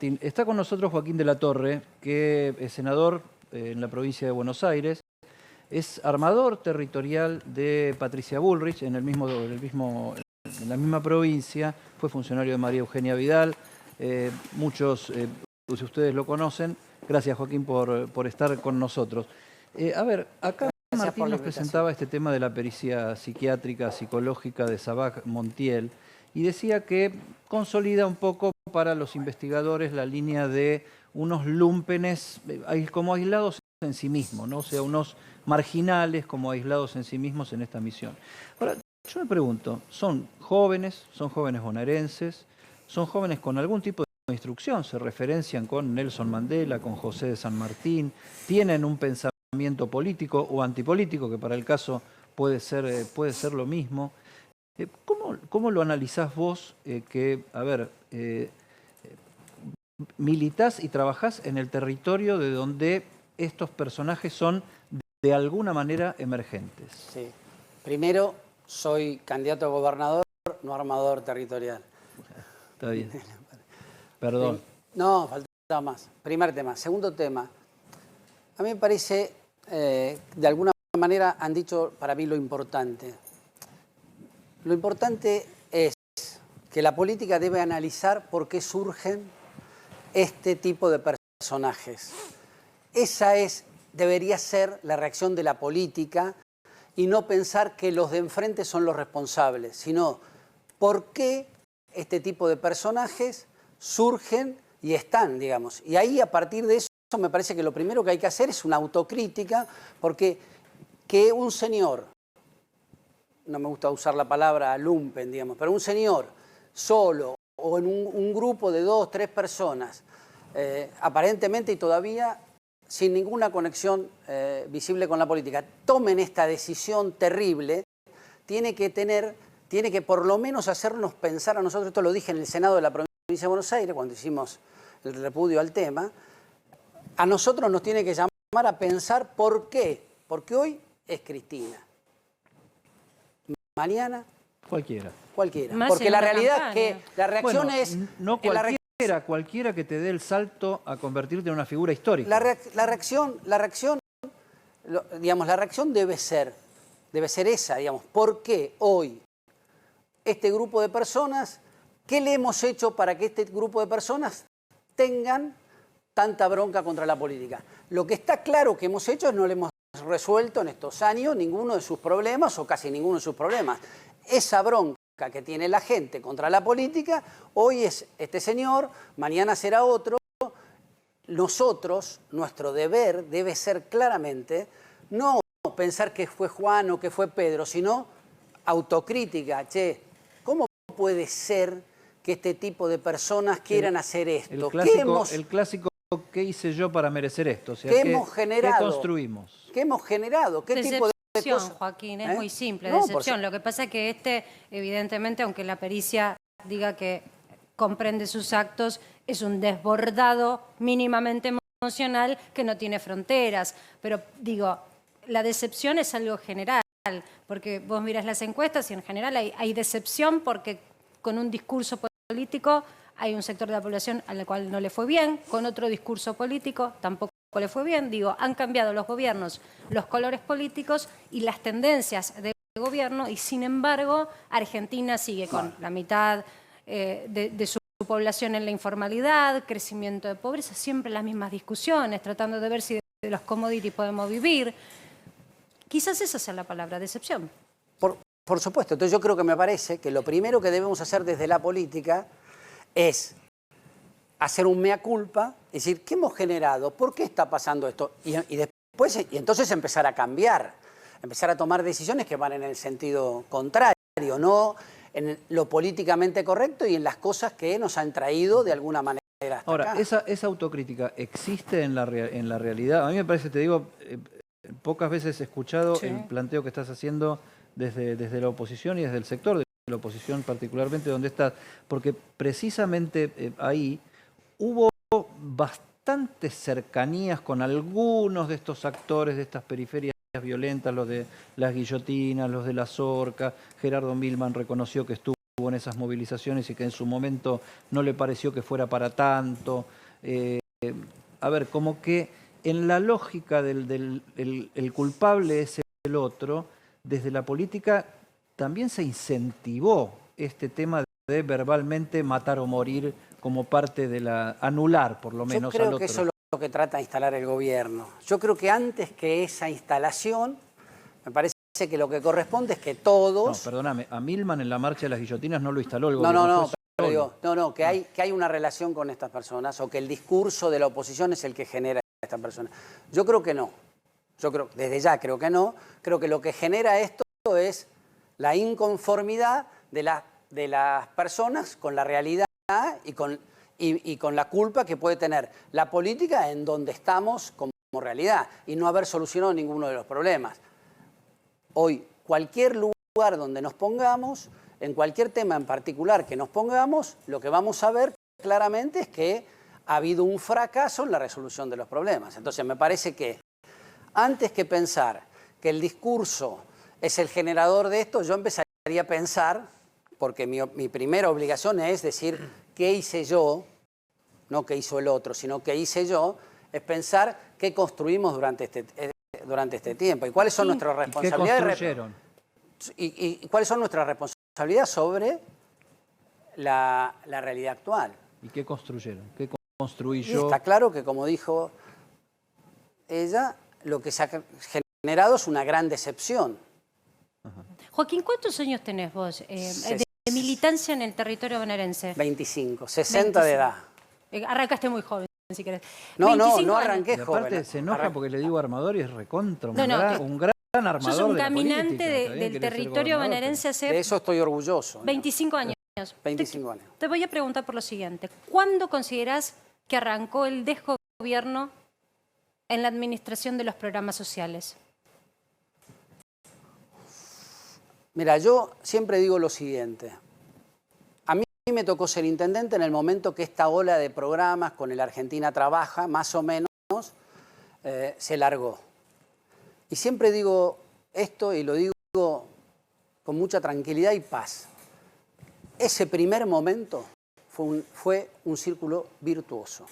Está con nosotros Joaquín de la Torre, que es senador en la provincia de Buenos Aires, es armador territorial de Patricia Bullrich en en la misma provincia, fue funcionario de María Eugenia Vidal, muchos de ustedes lo conocen. Gracias, Joaquín, por estar con nosotros. Acá Martín nos presentaba este tema de la pericia psiquiátrica, psicológica de Sabac Montiel, y decía que consolida un poco para los investigadores la línea de unos lúmpenes como aislados en sí mismos, ¿no? O sea, unos marginales como aislados en sí mismos en esta misión. Ahora, yo me pregunto, ¿son jóvenes bonaerenses, son jóvenes con algún tipo de instrucción, se referencian con Nelson Mandela, con José de San Martín, tienen un pensamiento político o antipolítico, que para el caso puede ser lo mismo? ¿Cómo lo analizás vos militás y trabajás en el territorio de donde estos personajes son de alguna manera emergentes? Sí. Primero, soy candidato a gobernador, no armador territorial. Está bien. Perdón. No, faltaba más. Primer tema. Segundo tema. A mí me parece, de alguna manera han dicho para mí lo importante. Lo importante es que la política debe analizar por qué surgen este tipo de personajes. Esa debería ser la reacción de la política y no pensar que los de enfrente son los responsables, sino por qué este tipo de personajes surgen y están, digamos. Y ahí, a partir de eso, me parece que lo primero que hay que hacer es una autocrítica, porque que un señor, no me gusta usar la palabra lumpen, digamos, pero un señor solo o en un grupo de 2 o 3 personas, aparentemente y todavía sin ninguna conexión visible con la política, tomen esta decisión terrible, tiene que por lo menos hacernos pensar a nosotros. Esto lo dije en el Senado de la provincia de Buenos Aires, cuando hicimos el repudio al tema. A nosotros nos tiene que llamar a pensar por qué. Porque hoy es Cristina. Mañana Cualquiera. Porque la realidad es que la reacción es... No cualquiera, cualquiera que te dé el salto a convertirte en una figura histórica. La reacción debe ser esa, digamos. ¿Por qué hoy este grupo de personas, qué le hemos hecho para que este grupo de personas tengan tanta bronca contra la política? Lo que está claro que hemos hecho es no le hemos resuelto en estos años ninguno de sus problemas o casi ninguno de sus problemas. Esa bronca que tiene la gente contra la política, hoy es este señor, mañana será otro. Nosotros, nuestro deber debe ser claramente no pensar que fue Juan o que fue Pedro, sino autocrítica. Che, ¿cómo puede ser que este tipo de personas quieran hacer esto? El clásico, ¿qué hice yo para merecer esto? O sea, ¿qué hemos generado? ¿Qué construimos? ¿Qué hemos generado? ¿Qué tipo de cosas? Joaquín, es muy simple, decepción. Lo que pasa es que evidentemente, aunque la pericia diga que comprende sus actos, es un desbordado mínimamente emocional que no tiene fronteras. Pero digo, la decepción es algo general, porque vos mirás las encuestas y en general hay decepción porque con un discurso político hay un sector de la población al cual no le fue bien, con otro discurso político tampoco le fue bien. Digo, han cambiado los gobiernos, los colores políticos y las tendencias de gobierno, y sin embargo Argentina sigue con la mitad de su población en la informalidad, crecimiento de pobreza, siempre las mismas discusiones, tratando de ver si de los commodities podemos vivir. Quizás esa sea la palabra, decepción. Por supuesto. Entonces yo creo que me parece que lo primero que debemos hacer desde la política es hacer un mea culpa, es decir, ¿qué hemos generado? ¿Por qué está pasando esto? Y entonces empezar a cambiar, empezar a tomar decisiones que van en el sentido contrario, no en lo políticamente correcto y en las cosas que nos han traído de alguna manera hasta Ahora, acá. esa autocrítica existe en la realidad. A mí me parece, te digo, pocas veces he escuchado el planteo que estás haciendo desde la oposición y desde el sector de la oposición particularmente donde estás, porque precisamente ahí hubo bastantes cercanías con algunos de estos actores de estas periferias violentas, los de las guillotinas, los de la Zorca. Gerardo Milman reconoció que estuvo en esas movilizaciones y que en su momento no le pareció que fuera para tanto. A ver, como que en la lógica el culpable es el otro, desde la política también se incentivó este tema de verbalmente matar o morir como parte de anular por lo menos al otro. Yo creo que eso es lo que trata de instalar el gobierno. Yo creo que antes que esa instalación, me parece que lo que corresponde es que todos... No, perdóname, a Milman en la marcha de las guillotinas no lo instaló el gobierno. Que hay una relación con estas personas o que el discurso de la oposición es el que genera a estas personas. Yo creo que no. Desde ya creo que no. Creo que lo que genera esto es la inconformidad de las personas con la realidad y con la culpa que puede tener la política en donde estamos como realidad y no haber solucionado ninguno de los problemas. Hoy, cualquier lugar donde nos pongamos, en cualquier tema en particular que nos pongamos, lo que vamos a ver claramente es que ha habido un fracaso en la resolución de los problemas. Entonces, me parece que antes que pensar que el discurso es el generador de esto, yo empezaría a pensar, porque mi primera obligación es decir, ¿qué hice yo? No qué hizo el otro, sino qué hice yo, es pensar qué construimos durante este tiempo y cuáles son nuestras responsabilidades. ¿Qué construyeron? Y cuáles son nuestras responsabilidades sobre la realidad actual. ¿Y qué construyeron? ¿Qué construí Y yo? está claro que, como dijo ella, lo que se ha generado es una gran decepción. Joaquín, ¿cuántos años tenés vos de militancia en el territorio bonaerense? 25, 60 de edad. Arrancaste muy joven, si querés. No arranqué Y joven. aparte se enoja porque le digo armador y es recontra, No, un gran armador. Sos un de la caminante política. del territorio bonaerense hace De eso estoy orgulloso. 25 años. 25 años. Te voy a preguntar por lo siguiente. ¿Cuándo considerás que arrancó el desgobierno en la administración de los programas sociales? Mira, yo siempre digo lo siguiente. A mí me tocó ser intendente en el momento que esta ola de programas con el Argentina Trabaja, más o menos, se largó. Y siempre digo esto y lo digo con mucha tranquilidad y paz. Ese primer momento fue un círculo virtuoso.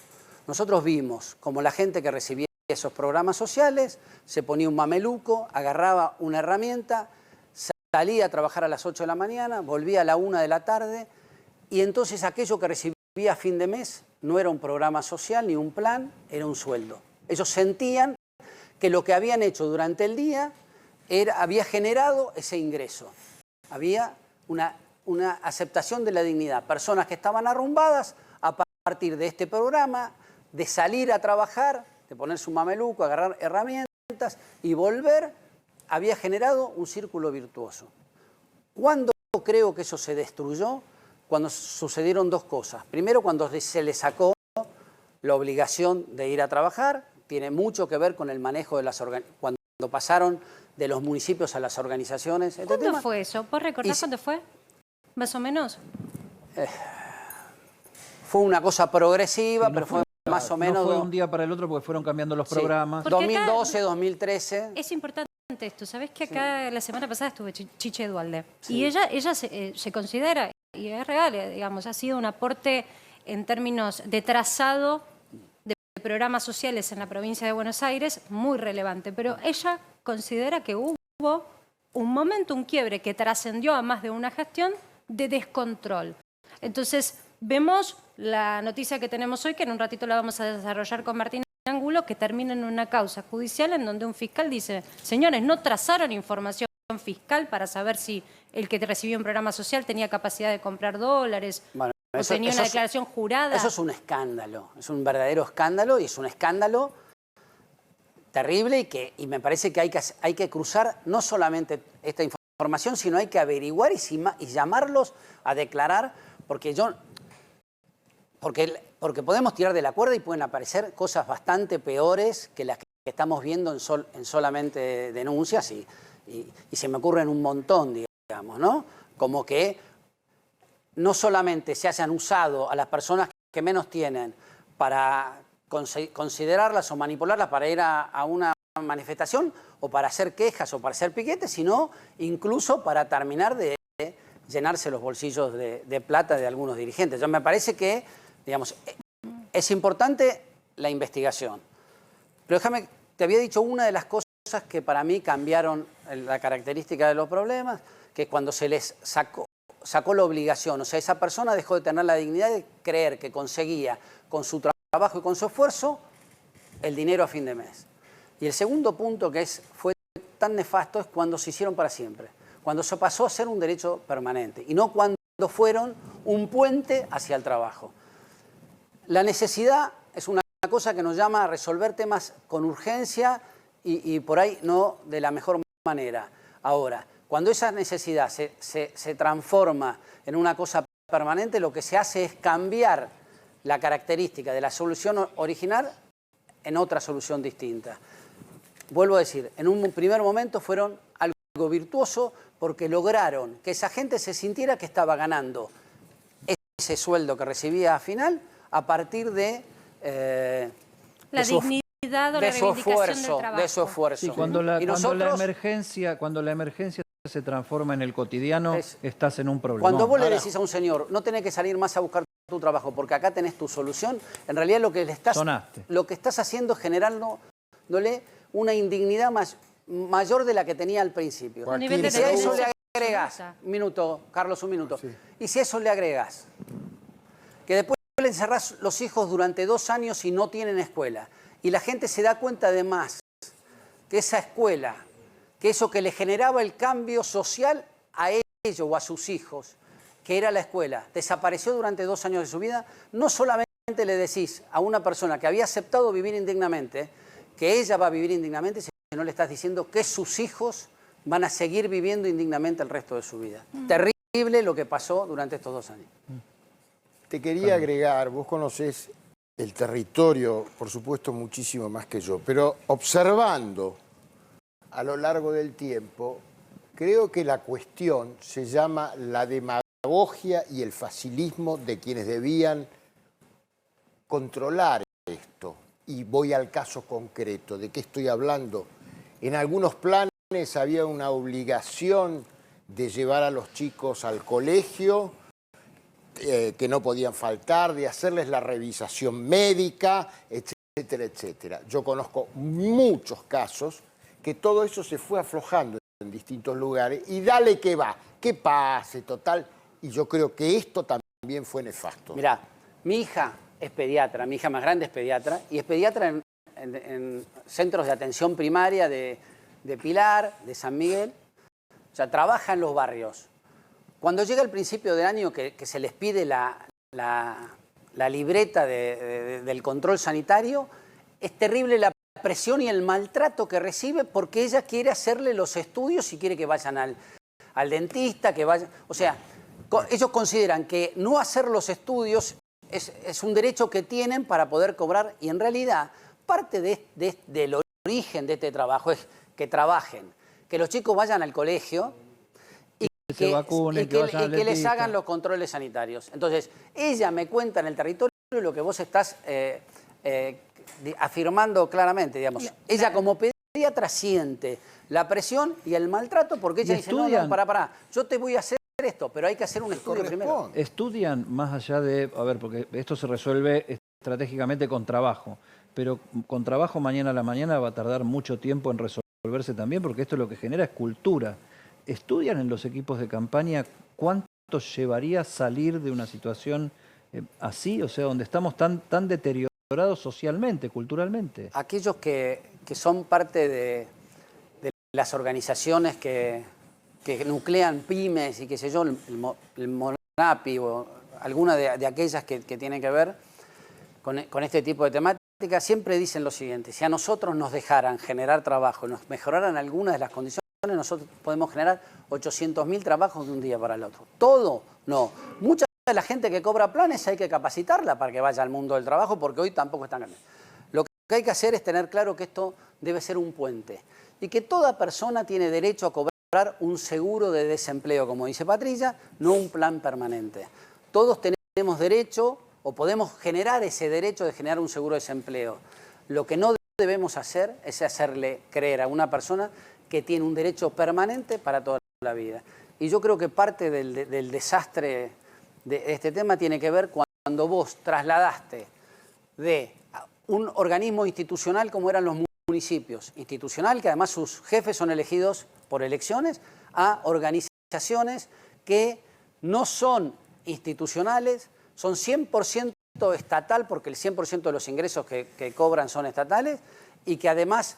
Nosotros vimos como la gente que recibía esos programas sociales se ponía un mameluco, agarraba una herramienta, salía a trabajar a las 8 de la mañana, volvía a la 1 de la tarde y entonces aquello que recibía a fin de mes no era un programa social ni un plan, era un sueldo. Ellos sentían que lo que habían hecho durante el día había generado ese ingreso. Había una aceptación de la dignidad. Personas que estaban arrumbadas a partir de este programa, de salir a trabajar, de poner su mameluco, agarrar herramientas y volver, había generado un círculo virtuoso. ¿Cuándo creo que eso se destruyó? Cuando sucedieron dos cosas. Primero, cuando se le sacó la obligación de ir a trabajar, tiene mucho que ver con el manejo de cuando pasaron de los municipios a las organizaciones. ¿Cuándo fue eso? ¿Vos recordás cuándo fue? ¿Más o menos? Fue una cosa progresiva, pero fue más o menos... No fue un día para el otro porque fueron cambiando los programas. 2012, 2013... Es importante esto. ¿Sabés que acá la semana pasada estuve Chiche Dualde? Sí. Y ella se considera, y es real, digamos, ha sido un aporte en términos de trazado de programas sociales en la provincia de Buenos Aires muy relevante. Pero ella considera que hubo un momento, un quiebre que trascendió a más de una gestión de descontrol. Entonces, vemos la noticia que tenemos hoy, que en un ratito la vamos a desarrollar con Martín Angulo, que termina en una causa judicial en donde un fiscal dice, señores, no trazaron información fiscal para saber si el que recibió un programa social tenía capacidad de comprar dólares, o tenía una declaración jurada. Eso es un escándalo, es un verdadero escándalo y es un escándalo terrible y me parece que hay que cruzar no solamente esta información, sino hay que averiguar y llamarlos a declarar, porque podemos tirar de la cuerda y pueden aparecer cosas bastante peores que las que estamos viendo en solamente denuncias y se me ocurren un montón, digamos, ¿no? Como que no solamente se hayan usado a las personas que menos tienen para considerarlas o manipularlas para ir a una manifestación o para hacer quejas o para hacer piquetes, sino incluso para terminar de llenarse los bolsillos de plata de algunos dirigentes. Yo me parece que, digamos, es importante la investigación. Pero déjame, te había dicho una de las cosas que para mí cambiaron la característica de los problemas, que cuando se les sacó la obligación, o sea, esa persona dejó de tener la dignidad de creer que conseguía con su trabajo y con su esfuerzo el dinero a fin de mes. Y el segundo punto que fue tan nefasto es cuando se hicieron para siempre, cuando se pasó a ser un derecho permanente y no cuando fueron un puente hacia el trabajo. La necesidad es una cosa que nos llama a resolver temas con urgencia y por ahí no de la mejor manera. Ahora, cuando esa necesidad se transforma en una cosa permanente, lo que se hace es cambiar la característica de la solución original en otra solución distinta. Vuelvo a decir, en un primer momento fueron algo virtuoso porque lograron que esa gente se sintiera que estaba ganando ese sueldo que recibía al final a partir de la dignidad o la reivindicación del trabajo. De su esfuerzo. Sí, cuando la emergencia se transforma en el cotidiano, estás en un problema. Cuando vos le decís a un señor, no tenés que salir más a buscar tu trabajo porque acá tenés tu solución, en realidad lo que estás haciendo es generándole una indignidad mayor de la que tenía al principio. Y si a eso le agregas, un minuto, Carlos, un minuto, sí. Y si a eso le agregas que después le encerrás los hijos durante 2 años y no tienen escuela, y la gente se da cuenta además que esa escuela, que eso que le generaba el cambio social a ellos o a sus hijos, que era la escuela, desapareció durante 2 años de su vida, no solamente le decís a una persona que había aceptado vivir indignamente, que ella va a vivir indignamente, sino le estás diciendo que sus hijos van a seguir viviendo indignamente el resto de su vida. Terrible lo que pasó durante estos 2 años. Te quería agregar, vos conocés el territorio, por supuesto, muchísimo más que yo, pero observando a lo largo del tiempo, creo que la cuestión se llama la demagogia y el facilismo de quienes debían controlar esto. Y voy al caso concreto. ¿De qué estoy hablando? En algunos planes había una obligación de llevar a los chicos al colegio, que no podían faltar, de hacerles la revisación médica, etcétera, etcétera. Yo conozco muchos casos que todo eso se fue aflojando en distintos lugares y dale que va, que pase, total. Y yo creo que esto también fue nefasto. Mirá, mi hija es pediatra, mi hija más grande es pediatra, y es pediatra en centros de atención primaria de Pilar, de San Miguel, o sea, trabaja en los barrios. Cuando llega el principio del año que se les pide la libreta del control sanitario, es terrible la presión y el maltrato que recibe porque ella quiere hacerle los estudios y quiere que vayan al dentista, que vayan... O sea, ellos consideran que no hacer los estudios es un derecho que tienen para poder cobrar y en realidad parte del origen de este trabajo es que trabajen, que los chicos vayan al colegio y que les hagan los controles sanitarios. Entonces, ella me cuenta en el territorio lo que vos estás afirmando claramente, digamos. Ella como pediatra siente la presión y el maltrato porque ella dice, no, pará, yo te voy a hacer esto, pero hay que hacer un estudio primero. Estudian más allá de, a ver, porque esto se resuelve estratégicamente con trabajo, pero con trabajo mañana a la mañana va a tardar mucho tiempo en resolverse también, porque esto lo que genera es cultura. ¿Estudian en los equipos de campaña cuánto llevaría salir de una situación así? O sea, donde estamos tan deteriorados socialmente, culturalmente. Aquellos que son parte de las organizaciones que nuclean pymes y qué sé yo, el Monapi o alguna de aquellas que tienen que ver con este tipo de temáticas, siempre dicen lo siguiente: si a nosotros nos dejaran generar trabajo y nos mejoraran algunas de las condiciones, nosotros podemos generar 800.000 trabajos de un día para el otro. Todo, no. Mucha de la gente que cobra planes hay que capacitarla para que vaya al mundo del trabajo porque hoy tampoco están ganando. Lo que hay que hacer es tener claro que esto debe ser un puente y que toda persona tiene derecho a cobrar un seguro de desempleo, como dice Patricia, no un plan permanente. Todos tenemos derecho o podemos generar ese derecho de generar un seguro de desempleo. Lo que no debemos hacer es hacerle creer a una persona que tiene un derecho permanente para toda la vida. Y yo creo que parte del desastre de este tema tiene que ver cuando vos trasladaste de un organismo institucional como eran los municipios, institucional que además sus jefes son elegidos por elecciones, a organizaciones que no son institucionales, son 100% estatal, porque el 100% de los ingresos que cobran son estatales, y que además,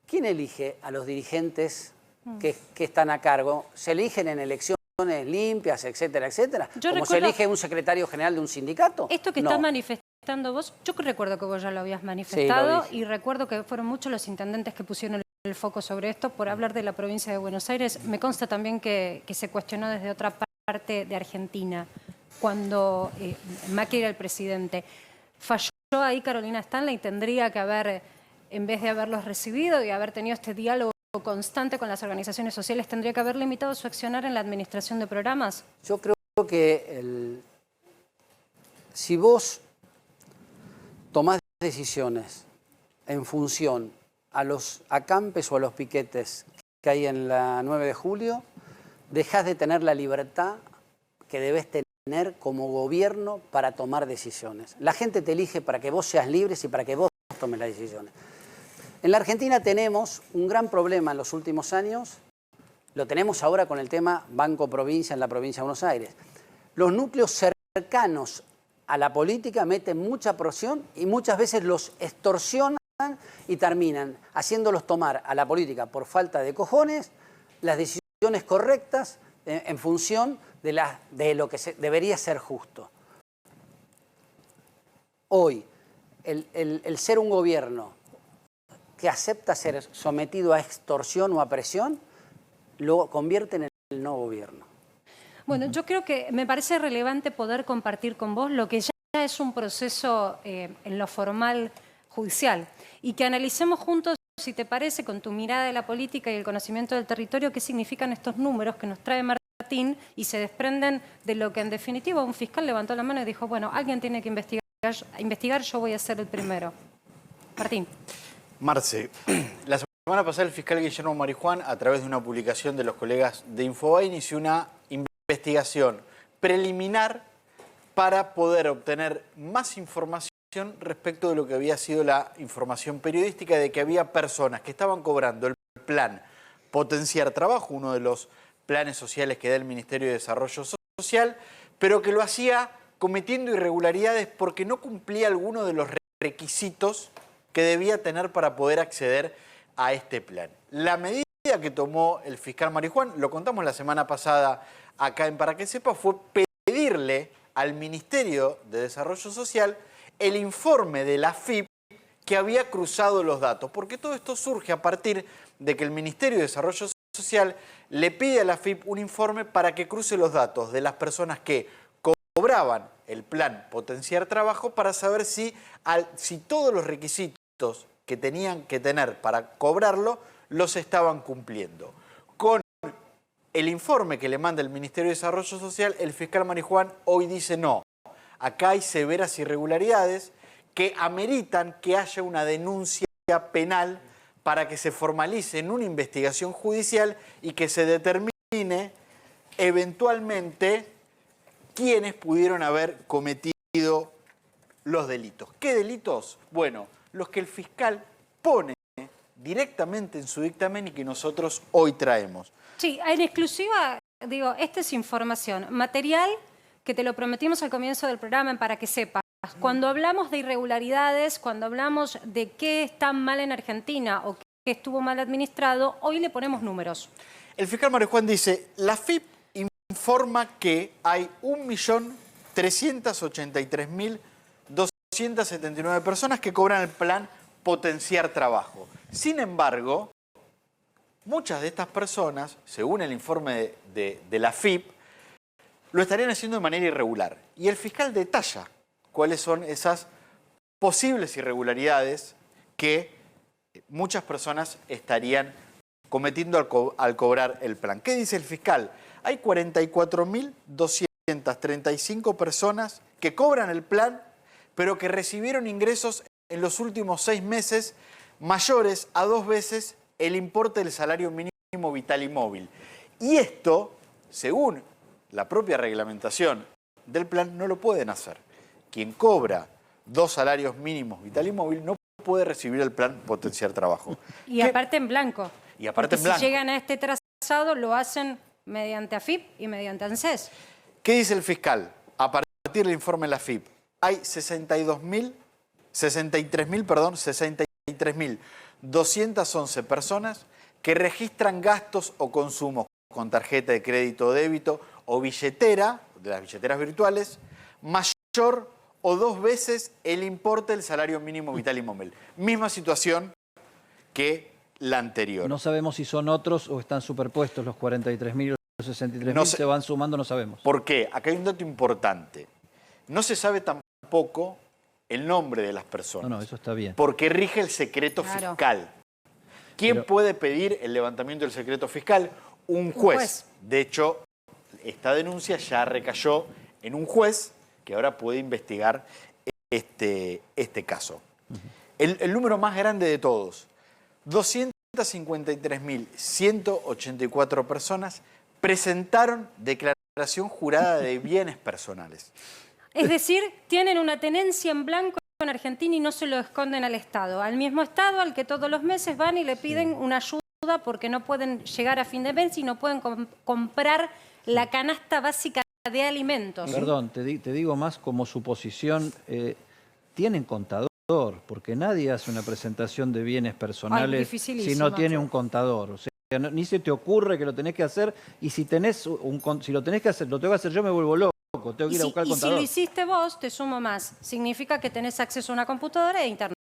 ¿quién elige a los dirigentes que están a cargo? Se eligen en elecciones limpias, etcétera, etcétera. Como se elige un secretario general de un sindicato. Esto que estás manifestando vos, yo recuerdo que vos ya lo habías manifestado, y recuerdo que fueron muchos los intendentes que pusieron el foco sobre esto. Por hablar de la provincia de Buenos Aires, me consta también que se cuestionó desde otra parte de Argentina, cuando Macri era el presidente. Falló ahí Carolina Stanley, tendría que haber, en vez de haberlos recibido y haber tenido este diálogo constante con las organizaciones sociales, tendría que haber limitado su accionar en la administración de programas. Yo creo que si vos tomás decisiones en función a los acampes o a los piquetes que hay en la 9 de julio, dejás de tener la libertad que debes tener como gobierno para tomar decisiones. La gente te elige para que vos seas libre y para que vos tomes las decisiones. En la Argentina tenemos un gran problema en los últimos años, lo tenemos ahora con el tema Banco Provincia en la provincia de Buenos Aires. Los núcleos cercanos a la política meten mucha presión y muchas veces los extorsionan y terminan haciéndolos tomar a la política por falta de cojones las decisiones correctas en función de lo que debería ser justo. Hoy, el ser un gobierno que acepta ser sometido a extorsión o a presión, lo convierte en el no gobierno. Bueno, yo creo que me parece relevante poder compartir con vos lo que ya es un proceso en lo formal judicial, y que analicemos juntos, si te parece, con tu mirada de la política y el conocimiento del territorio, qué significan estos números que nos trae Martín y se desprenden de lo que en definitiva un fiscal levantó la mano y dijo, bueno, alguien tiene que investigar, yo voy a ser el primero. Martín. Marce, la semana pasada el fiscal Guillermo Marijuán, a través de una publicación de los colegas de Infobae, inició una investigación preliminar para poder obtener más información respecto de lo que había sido la información periodística de que había personas que estaban cobrando el plan Potenciar Trabajo, uno de los planes sociales que da el Ministerio de Desarrollo Social, pero que lo hacía cometiendo irregularidades porque no cumplía alguno de los requisitos que debía tener para poder acceder a este plan. La medida que tomó el fiscal Marijuán, lo contamos la semana pasada acá en Para que Sepa, fue pedirle al Ministerio de Desarrollo Social el informe de la AFIP que había cruzado los datos, porque todo esto surge a partir de que el Ministerio de Desarrollo Social le pide a la AFIP un informe para que cruce los datos de las personas que cobraban el plan Potenciar Trabajo para saber si todos los requisitos que tenían que tener para cobrarlo los estaban cumpliendo. Con el informe que le manda el Ministerio de Desarrollo Social, el fiscal Marijuán hoy dice no. Acá hay severas irregularidades que ameritan que haya una denuncia penal para que se formalice en una investigación judicial y que se determine eventualmente quiénes pudieron haber cometido los delitos. ¿Qué delitos? Bueno, los que el fiscal pone directamente en su dictamen y que nosotros hoy traemos. Sí, en exclusiva, digo, esta es información material que te lo prometimos al comienzo del programa Para que Sepas. Cuando hablamos de irregularidades, cuando hablamos de qué está mal en Argentina o qué estuvo mal administrado, hoy le ponemos números. El fiscal Marijuán dice, la AFIP informa que hay 1.383.279 personas que cobran el plan Potenciar Trabajo. Sin embargo, muchas de estas personas, según el informe de la AFIP, lo estarían haciendo de manera irregular. Y el fiscal detalla cuáles son esas posibles irregularidades que muchas personas estarían cometiendo al cobrar el plan. ¿Qué dice el fiscal? Hay 44.235 personas que cobran el plan, pero que recibieron ingresos en los últimos 6 meses mayores a 2 veces el importe del salario mínimo vital y móvil. Y esto según la propia reglamentación del plan, no lo pueden hacer. Quien cobra 2 salarios mínimos vital y móvil no puede recibir el plan Potenciar Trabajo. Y aparte en blanco. Y aparte en Porque blanco. si llegan a este trazado, lo hacen mediante AFIP y mediante ANSES. ¿Qué dice el fiscal? A partir del informe de la AFIP, hay 63.211 personas que registran gastos o consumos con tarjeta de crédito o débito o billetera, de las billeteras virtuales, mayor o 2 veces el importe del salario mínimo vital y móvil. Misma situación que la anterior. No sabemos si son otros o están superpuestos los 43.000 y los 63.000, No sé. se van sumando, no sabemos. ¿Por qué? Acá hay un dato importante. No se sabe tampoco el nombre de las personas. No, eso está bien. Porque rige el secreto Claro. fiscal. ¿Quién Pero- puede pedir el levantamiento del secreto fiscal? Un juez. juez. De hecho, esta denuncia ya recayó en un juez que ahora puede investigar este caso. El número más grande de todos, 253.184 personas presentaron declaración jurada de bienes personales. Es decir, tienen una tenencia en blanco en Argentina y no se lo esconden al Estado. Al mismo Estado al que todos los meses van y le piden una ayuda porque no pueden llegar a fin de mes y no pueden comprar la canasta básica de alimentos. Perdón, te digo más como suposición, tienen contador, porque nadie hace una presentación de bienes personales si dificilísimo. no tiene un contador. O sea, ni se te ocurre que lo tenés que hacer, y si tenés si lo tenés que hacer, lo tengo que hacer yo, me vuelvo loco, tengo que ir a buscar el Y si contador. lo hiciste vos, te sumo más. Significa que tenés acceso a una computadora e internet.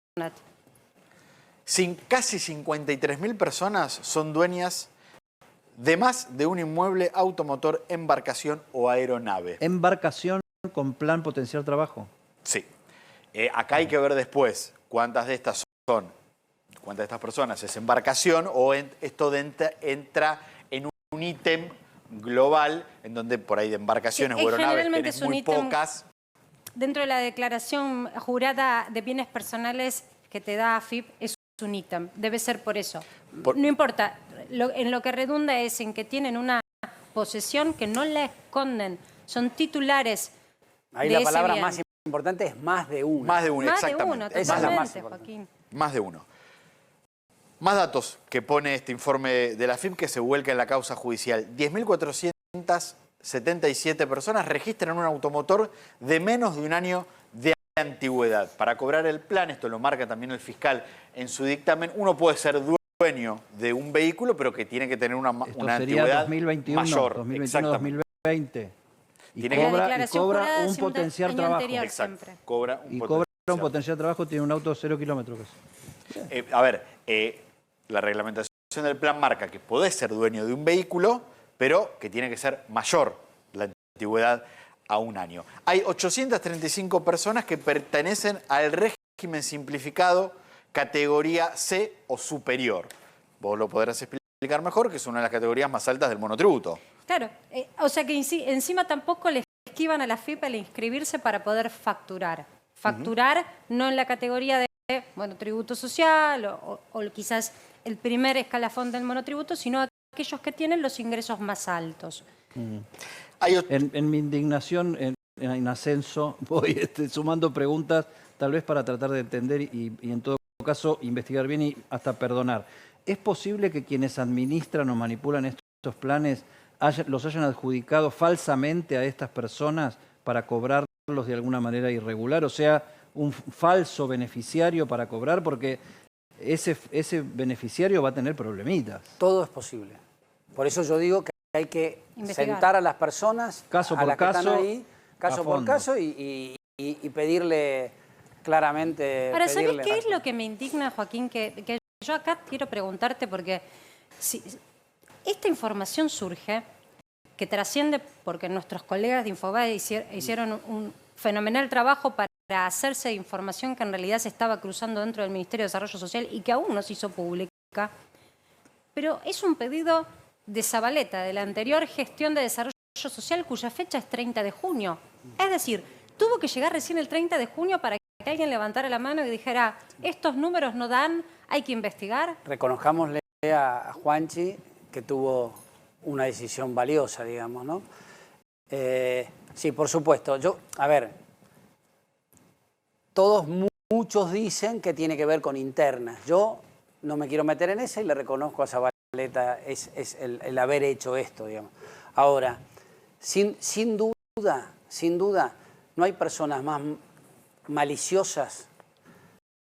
Casi 53.000 personas son dueñas de más de un inmueble, automotor, embarcación o aeronave. Embarcación con plan Potenciar Trabajo. Sí. Acá hay que ver después cuántas de estas personas es embarcación o esto entra en un ítem global en donde por ahí de embarcaciones Sí, o aeronaves generalmente tenés es un muy ítem pocas. Dentro de la declaración jurada de bienes personales que te da AFIP es un ítem. Debe ser por eso. No importa. En lo que redunda es en que tienen una posesión que no la esconden. Son titulares Ahí de la ese palabra bien. más importante es más de uno. Más de uno, Más de exactamente. uno, Esa es la más totalmente, importante. Joaquín. Más de uno. Más datos que pone este informe de la AFIP que se vuelca en la causa judicial. 10.477 personas registran un automotor de menos de un año de antigüedad. Para cobrar el plan, esto lo marca también el fiscal en su dictamen, uno puede ser dueño de un vehículo, pero que tiene que tener una Esto una sería antigüedad 2021, mayor. 2021-2020. Y Tiene que- La cobra, declaración jurada un es un potenciar año trabajo. anterior. Exacto. Siempre. Cobra Y un cobra un potencial. potencial trabajo, tiene un auto de 0 kilómetros. La reglamentación del plan marca que podés ser dueño de un vehículo, pero que tiene que ser mayor la antigüedad a un año. Hay 835 personas que pertenecen al régimen simplificado categoría C o superior. Vos lo podrás explicar mejor, que es una de las categorías más altas del monotributo. Claro, o sea que encima tampoco les esquivan a la FIP al inscribirse para poder facturar. Facturar no en la categoría de tributo social o quizás el primer escalafón del monotributo, sino aquellos que tienen los ingresos más altos. En mi indignación, en ascenso, voy sumando preguntas, tal vez para tratar de entender y en todo caso investigar bien y hasta perdonar. ¿Es posible que quienes administran o manipulan estos planes los hayan adjudicado falsamente a estas personas para cobrarlos de alguna manera irregular? O sea, un falso beneficiario para cobrar, porque ese beneficiario va a tener problemitas. Todo es posible. Por eso yo digo que hay que Investigar. sentar a las personas, Caso a por las que están caso, ahí, caso a por fondo. caso, y pedirle claramente... Ahora, ¿sabés pedirle qué es lo que me indigna, Joaquín? Que yo acá quiero preguntarte, porque si esta información surge, que trasciende porque nuestros colegas de Infobae hicieron un fenomenal trabajo para hacerse de información que en realidad se estaba cruzando dentro del Ministerio de Desarrollo Social y que aún no se hizo pública, pero es un pedido de Zabaleta, de la anterior gestión de Desarrollo Social, cuya fecha es 30 de junio. Es decir, tuvo que llegar recién el 30 de junio para que alguien levantara la mano y dijera, estos números no dan, hay que investigar. Reconozcámosle a Juanchi que tuvo una decisión valiosa, digamos, ¿no? Sí, por supuesto. Muchos dicen que tiene que ver con internas. Yo no me quiero meter en esa y le reconozco a Zabaleta el haber hecho esto, digamos. Ahora, sin duda, no hay personas más maliciosas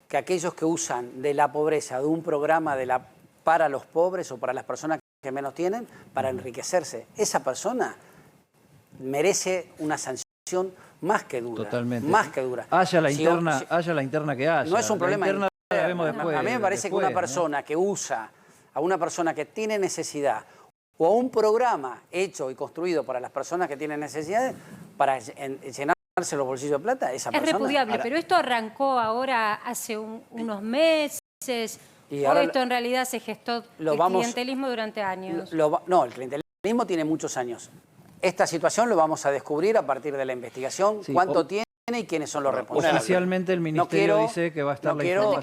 que aquellos que usan de la pobreza, de un programa para los pobres o para las personas que menos tienen, para enriquecerse. Esa persona merece una sanción más que dura. Totalmente. Más que dura. Haya la interna que haya. No es un problema. La interna la vemos después, a mí me parece que una persona que usa a una persona que tiene necesidad o a un programa hecho y construido para las personas que tienen necesidades para llenarse los bolsillos de plata, esa persona... Es repudiable, pero esto arrancó ahora hace unos meses, o esto en realidad se gestó el clientelismo durante años. No, el clientelismo tiene muchos años. Esta situación lo vamos a descubrir a partir de la investigación, cuánto tiene y quiénes son los responsables. Oficialmente el Ministerio dice que va a estar la información.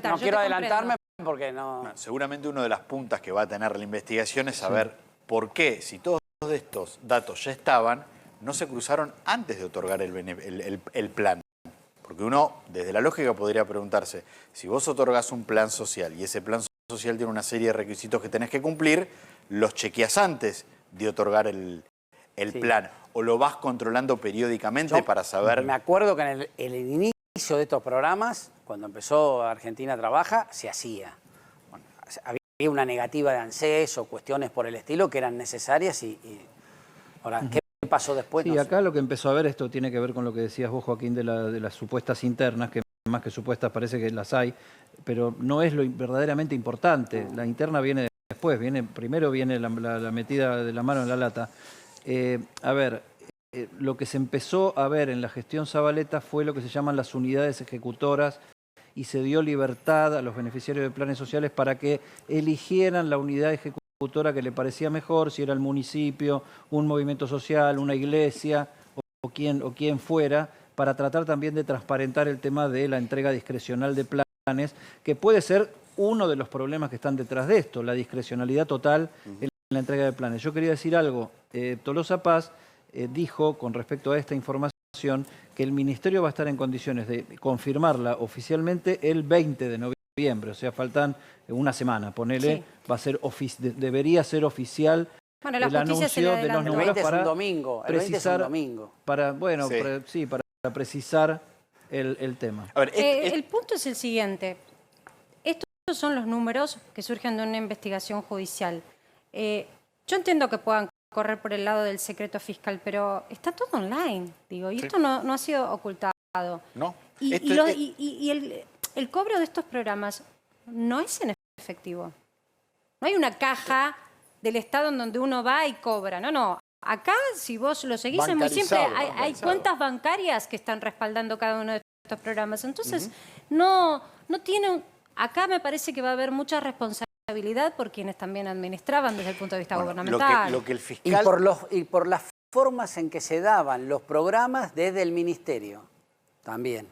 No quiero adelantarme porque no... Seguramente una de las puntas que va a tener la investigación es saber por qué, si todos estos datos ya estaban, no se cruzaron antes de otorgar el plan. Porque uno, desde la lógica, podría preguntarse, si vos otorgás un plan social y ese plan social tiene una serie de requisitos que tenés que cumplir, los chequeás antes de otorgar el plan, o lo vas controlando periódicamente para saber... Me acuerdo que en el inicio de estos programas, cuando empezó Argentina Trabaja, se hacía. Bueno, había una negativa de ANSES o cuestiones por el estilo que eran necesarias ahora, ¿qué pasó después? Sí, acá lo que empezó a ver, esto tiene que ver con lo que decías vos, Joaquín, de las supuestas internas, que más que supuestas parece que las hay, pero no es lo verdaderamente importante. La interna viene después, primero viene la metida de la mano en la lata. Lo que se empezó a ver en la gestión Zabaleta fue lo que se llaman las unidades ejecutoras y se dio libertad a los beneficiarios de planes sociales para que eligieran la unidad ejecutora que le parecía mejor, si era el municipio, un movimiento social, una iglesia o quien fuera, para tratar también de transparentar el tema de la entrega discrecional de planes, que puede ser uno de los problemas que están detrás de esto, la discrecionalidad total en la entrega de planes. Yo quería decir algo. Tolosa Paz dijo con respecto a esta información que el Ministerio va a estar en condiciones de confirmarla oficialmente el 20 de noviembre, o sea, faltan una semana, ponele, debería ser oficial el anuncio de los números para precisar, para precisar el tema. A ver, el punto es el siguiente. Estos son los números que surgen de una investigación judicial. Yo entiendo que puedan correr por el lado del secreto fiscal, pero está todo online, digo, y esto no ha sido ocultado. No. Y el cobro de estos programas no es en efectivo. No hay una caja del Estado en donde uno va y cobra. No. Acá, si vos lo seguís, es muy simple. Hay cuentas bancarias que están respaldando cada uno de estos programas. Entonces, no tiene... Acá me parece que va a haber mucha responsabilidad por quienes también administraban desde el punto de vista gubernamental. Lo que el fiscal... y por las formas en que se daban los programas desde el Ministerio también.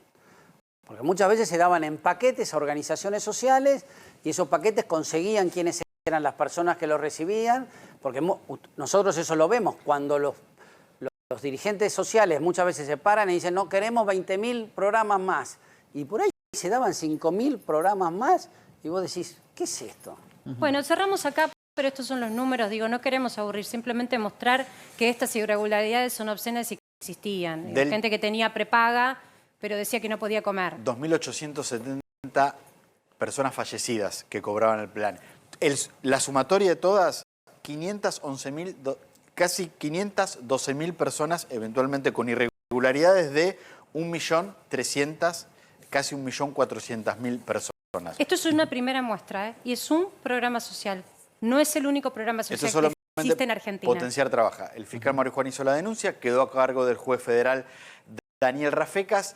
Porque muchas veces se daban en paquetes a organizaciones sociales y esos paquetes conseguían quiénes eran las personas que los recibían, porque nosotros eso lo vemos cuando los dirigentes sociales muchas veces se paran y dicen no, queremos 20.000 programas más. Y por ahí se daban 5.000 programas más y vos decís, ¿qué es esto? Bueno, cerramos acá, pero estos son los números. Digo, no queremos aburrir, simplemente mostrar que estas irregularidades son obscenas y que existían. Gente que tenía prepaga, pero decía que no podía comer. 2.870 personas fallecidas que cobraban el plan. La sumatoria de todas, casi 512.000 personas, eventualmente con irregularidades de 1.300.000, casi 1.400.000 personas. Esto es una primera muestra, y es un programa social. No es el único programa social que existe en Argentina. Potenciar Trabaja. El fiscal Marijuán hizo la denuncia, quedó a cargo del juez federal Daniel Rafecas.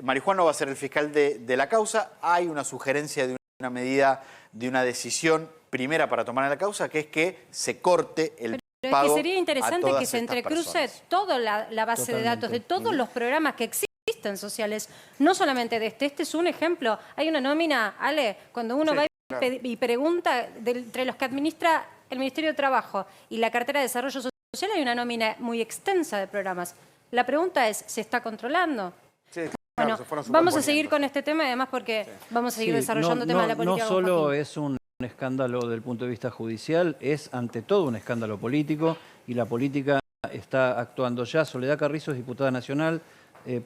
Marijuán no va a ser el fiscal de la causa. Hay una sugerencia de una medida, de una decisión primera para tomar la causa, que es que se corte el pago. Es que sería interesante que se entrecruce toda la base de datos de todos los programas que existen sociales, no solamente de este. Este es un ejemplo. Hay una nómina, Ale, cuando uno va y pregunta, entre los que administra el Ministerio de Trabajo y la cartera de Desarrollo Social hay una nómina muy extensa de programas. La pregunta es, ¿se está controlando? Sí, Bueno, claro, se fueron vamos a seguir superponiendo. con este tema y además porque vamos a seguir Sí, desarrollando temas de la política. No con solo Joaquín. es un escándalo desde el punto de vista judicial, es ante todo un escándalo político y la política está actuando ya. Soledad Carrizo es diputada nacional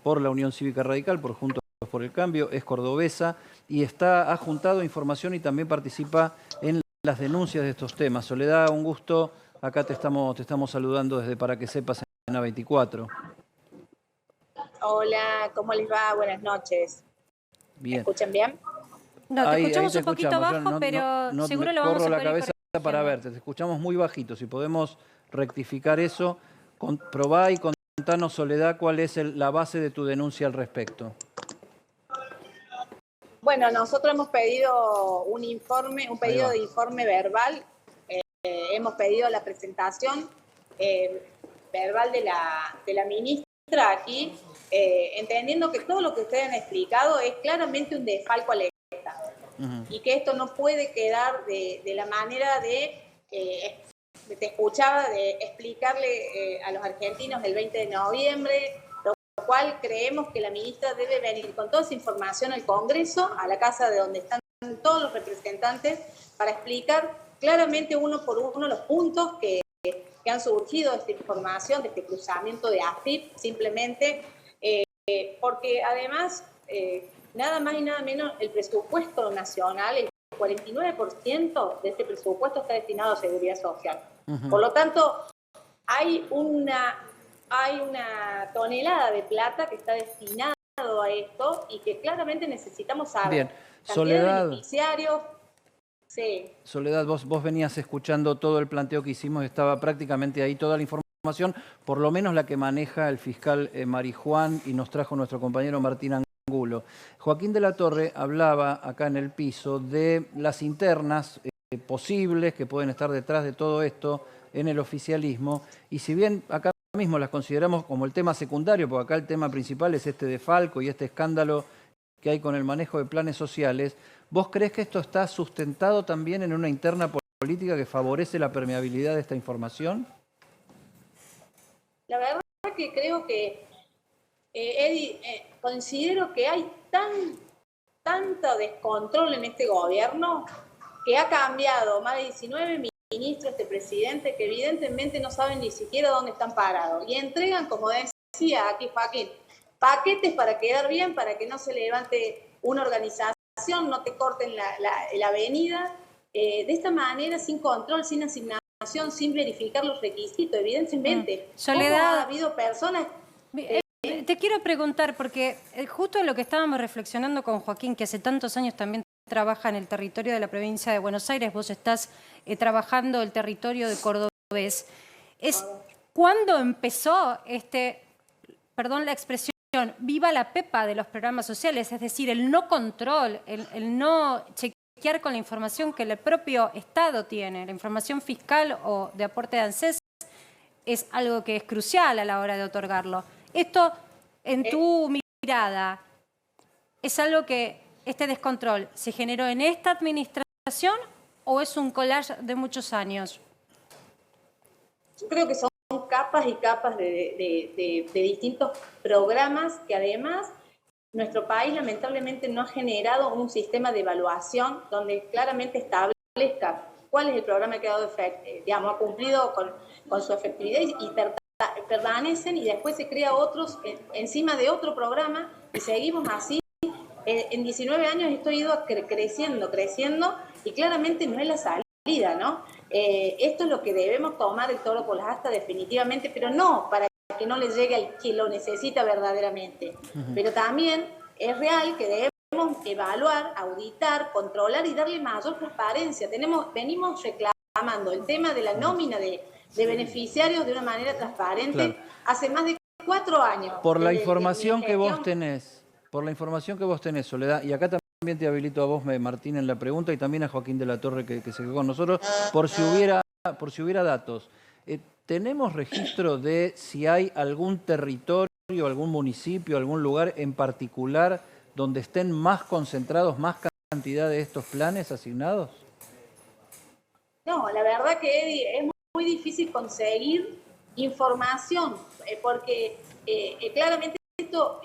por la Unión Cívica Radical, por Juntos por el Cambio, es cordobesa y ha juntado información y también participa en las denuncias de estos temas. Soledad, un gusto. Acá te estamos saludando desde Para que Sepas en A24. Hola, ¿cómo les va? Buenas noches. Bien. ¿Me escuchan bien? No, te Ahí escuchamos te un poquito escuchamos. bajo, pero seguro me lo vamos a corro la poder ir cabeza para corrigiendo. verte. Te escuchamos muy bajito. Si podemos rectificar eso, probá y contanos, Soledad, cuál es la base de tu denuncia al respecto. Bueno, nosotros hemos pedido un pedido de informe verbal. Hemos pedido la presentación verbal de la ministra aquí, entendiendo que todo lo que ustedes han explicado es claramente un desfalco al Estado. Y que esto no puede quedar de la manera te escuchaba, de explicarle a los argentinos el 20 de noviembre, lo cual creemos que la ministra debe venir con toda esa información al Congreso, a la casa de donde están todos los representantes, para explicar claramente uno por uno los puntos que han surgido de esta información, de este cruzamiento de AFIP, simplemente, porque además, nada más y nada menos, el presupuesto nacional, el 49% de este presupuesto está destinado a seguridad social. Por lo tanto, hay una tonelada de plata que está destinado a esto y que claramente necesitamos saber. Bien, Cantidad Soledad. de beneficiarios. Sí. Soledad, vos venías escuchando todo el planteo que hicimos, estaba prácticamente ahí toda la información, por lo menos la que maneja el fiscal Marijuán y nos trajo nuestro compañero Martín Angulo. Joaquín de la Torre hablaba acá en el piso de las internas posibles que pueden estar detrás de todo esto en el oficialismo, y si bien acá mismo las consideramos como el tema secundario, porque acá el tema principal es este desfalco y este escándalo que hay con el manejo de planes sociales, ¿vos crees que esto está sustentado también en una interna política que favorece la permeabilidad de esta información? La verdad es que creo que, considero que hay tanto descontrol en este gobierno que ha cambiado más de 19 ministros de presidente que evidentemente no saben ni siquiera dónde están parados. Y entregan, como decía aquí Joaquín, paquetes para quedar bien, para que no se levante una organización, no te corten la avenida. De esta manera, sin control, sin asignación, sin verificar los requisitos, evidentemente. Soledad, ha habido personas... te quiero preguntar, porque justo en lo que estábamos reflexionando con Joaquín, que hace tantos años también trabaja en el territorio de la provincia de Buenos Aires, vos estás trabajando el territorio de Cordobés, es cuando empezó perdón la expresión, viva la pepa de los programas sociales, es decir, el no control, el no chequear con la información que el propio Estado tiene, la información fiscal o de aporte de ANSES, es algo que es crucial a la hora de otorgarlo. Esto, en tu mirada, ¿es algo que este descontrol se generó en esta administración o es un collage de muchos años? Yo creo que son capas y capas de distintos programas que además nuestro país lamentablemente no ha generado un sistema de evaluación donde claramente establezca cuál es el programa que ha cumplido con su efectividad y permanecen, y después se crea otros encima de otro programa y seguimos así. En 19 años esto ha ido creciendo y claramente no es la salida, ¿no? Esto es lo que debemos tomar el toro por las astas definitivamente, pero no para que no le llegue al que lo necesita verdaderamente. Pero también es real que debemos evaluar, auditar, controlar y darle mayor transparencia. Venimos reclamando el tema de la nómina de beneficiarios de una manera transparente hace más de 4 años. Por la información que vos tenés, Soledad, y acá también te habilito a vos, Martín, en la pregunta, y también a Joaquín de la Torre, que se quedó con nosotros, por si hubiera datos. ¿Tenemos registro de si hay algún territorio, algún municipio, algún lugar en particular donde estén más concentrados, más cantidad de estos planes asignados? No, la verdad que Eddie, es muy difícil conseguir información, porque claramente esto,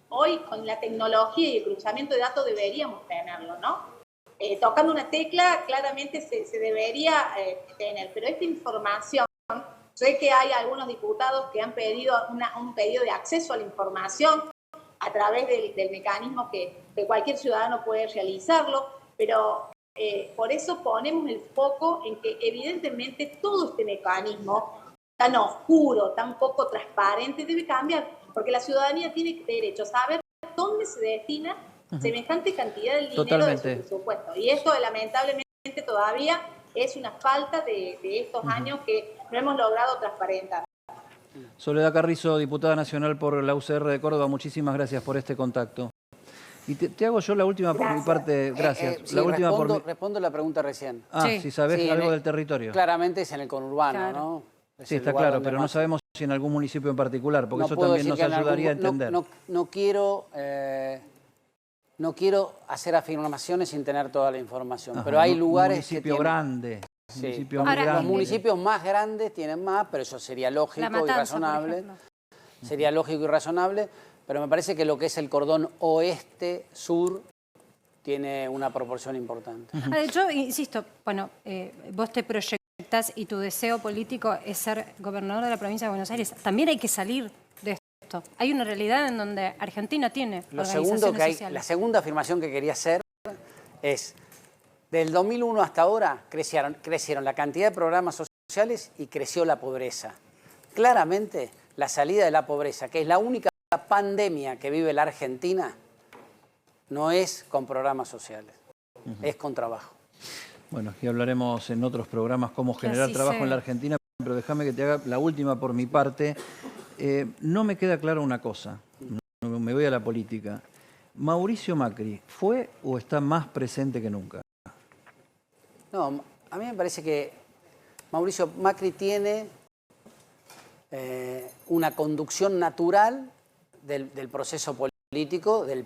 hoy con la tecnología y el cruzamiento de datos deberíamos tenerlo, ¿no? Tocando una tecla claramente se debería tener, pero esta información, sé que hay algunos diputados que han pedido un pedido de acceso a la información a través del mecanismo que cualquier ciudadano puede realizarlo, pero por eso ponemos el foco en que evidentemente todo este mecanismo tan oscuro, tan poco transparente, debe cambiar, porque la ciudadanía tiene derecho a saber dónde se destina semejante cantidad de dinero de su presupuesto. Y esto lamentablemente todavía es una falta de estos años que no hemos logrado transparentar. Soledad Carrizo, diputada nacional por la UCR de Córdoba, muchísimas gracias por este contacto. Y te hago yo la última por mi parte, gracias. Sí, la última respondo la pregunta recién. Si sabés algo del territorio. Claramente es en el conurbano, Claro. ¿no? Sí, está claro, pero no sabemos si en algún municipio en particular, porque No eso puedo también decir nos que en ayudaría a algún- entender. No quiero hacer afirmaciones sin tener toda la información, Ajá, pero hay un lugares municipio que tienen... grande. Sí. Municipio Los, muy Ahora, grande. los municipios más grandes tienen más, pero eso sería lógico La y Matanza, por razonable. ejemplo. Sería lógico y razonable, pero me parece que lo que es el cordón oeste-sur tiene una proporción importante. Yo insisto, bueno, vos te proyectás y tu deseo político es ser gobernador de la provincia de Buenos Aires. También hay que salir de esto. Hay una realidad en donde Argentina tiene Lo segundo organizaciones que hay, sociales. la segunda afirmación que quería hacer es, del 2001 hasta ahora crecieron la cantidad de programas sociales y creció la pobreza. Claramente, la salida de la pobreza, que es la única pandemia que vive la Argentina, no es con programas sociales, es con trabajo. Bueno, y hablaremos en otros programas cómo generar así trabajo sea. en la Argentina, pero déjame que te haga la última por mi parte. No me queda clara una cosa, me voy a la política. ¿Mauricio Macri fue o está más presente que nunca? No, a mí me parece que Mauricio Macri tiene una conducción natural del proceso político, del